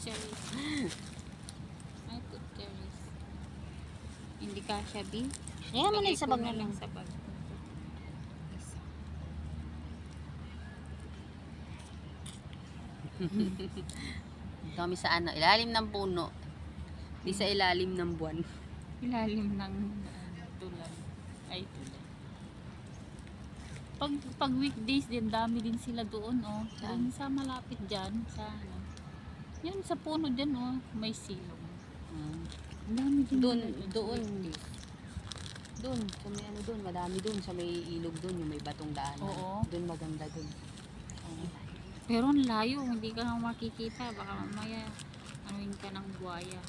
cherries. I put cherries. Hindi kasha, B. Kaya mo na Lagay sa ko bag na lang. sa bag. Isa. Kami sa ano, ilalim ng puno. Di sa ilalim ng buwan. Ilalim ng tulan. Ay, tulan. Pag weekdays din, dami din sila doon, oh. Saan? Doon sa malapit dyan, sa ano. Yan, sa puno dyan, oh. May silong. Ang dami din Doon, nila sa doon. weekdays. Doon, sa may ano doon, madami doon, sa may ilog doon, yung may batong daan. Oo. Doon maganda doon. Pero ang layo, hindi ka nga makikita. Baka mamaya, anuin ka ng buhaya.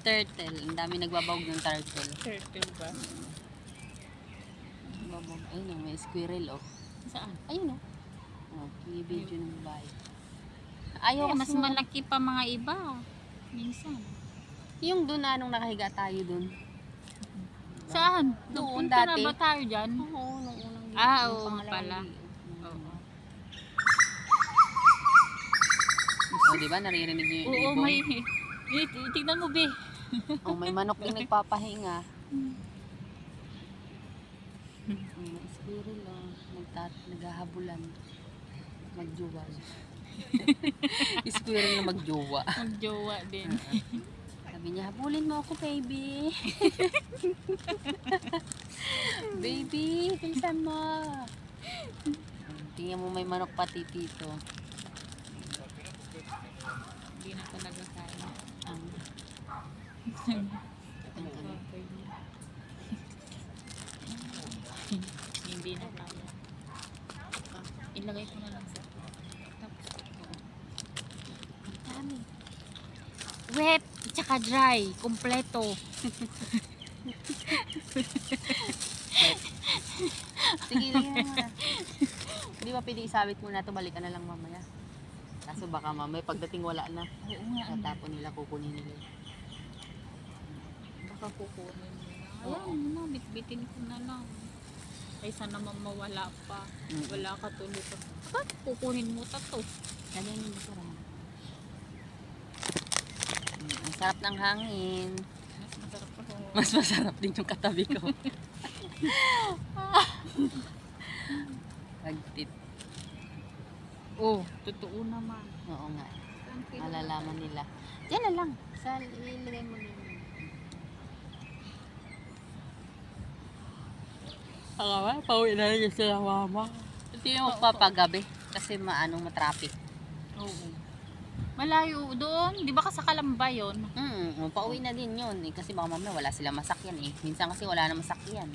Turtle, ang dami nagbabawag ng turtle. Turtle ba? Nagbabawag. Ayun oh, may squirrel oh. Saan? Ayun oh. Oh, yung video ng bahay. Ayaw Mas kasi malaki pa mga iba. Minsan. yung doon na nung nakahiga tayo doon. Saan? Doon Nagpunta dati. na ba tayo dyan? Oo, nung unang Ah, nung oo pangalawang pala. ligo. Oo. Oh, di ba naririnig niyo yung Oo, ibon? may... Tignan mo, be. Oh, may manok din nagpapahinga. May squirrel oh, naghahabulan. Magjuwa. Squirrel na magjuwa. Magjowa din. Sabi niya, habulin mo ako, baby. Baby, pinsan mo. Tingnan mo may manok pati dito. Hindi na talaga kaya. Ang Hindi na kaya. Ilagay ko na lang sa... Tapos, dami. wet, tsaka dry, kompleto. Sige, lagyan mo na. Hindi ba pwede isabit mo na ito, balikan na lang mamaya. Kaso baka mamaya pagdating wala na. Oo nga. Tatapon nila, kukunin nila. Baka kukunin mo na. Ayan mo na, bitbitin ko na lang. Kaysa naman mawala pa. Wala ka tuloy pa. Ba't kukunin mo ta to? Lagyan nila sa rama. Ang sarap ng hangin. Mas masarap ako. Mas masarap din yung katabi ko. Pagtit. Oh, totoo naman. Oo nga. Malalaman nila. Diyan na lang. Sa ilagay mo din. Akawa, pauwi na rin sila mama. Hindi yung magpapagabi. Kasi matraffic. Oo. Malayo doon. Di ba ka sa Kalamba yun? Pauwi na din yun. Eh, kasi baka mamaya wala sila masakyan eh. Minsan kasi wala na masakyan.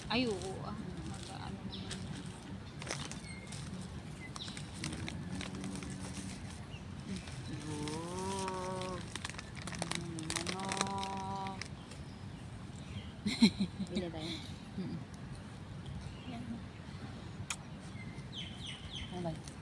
Ay, oo. Mag-ano naman. Bila tayo. Yan. Bye bye.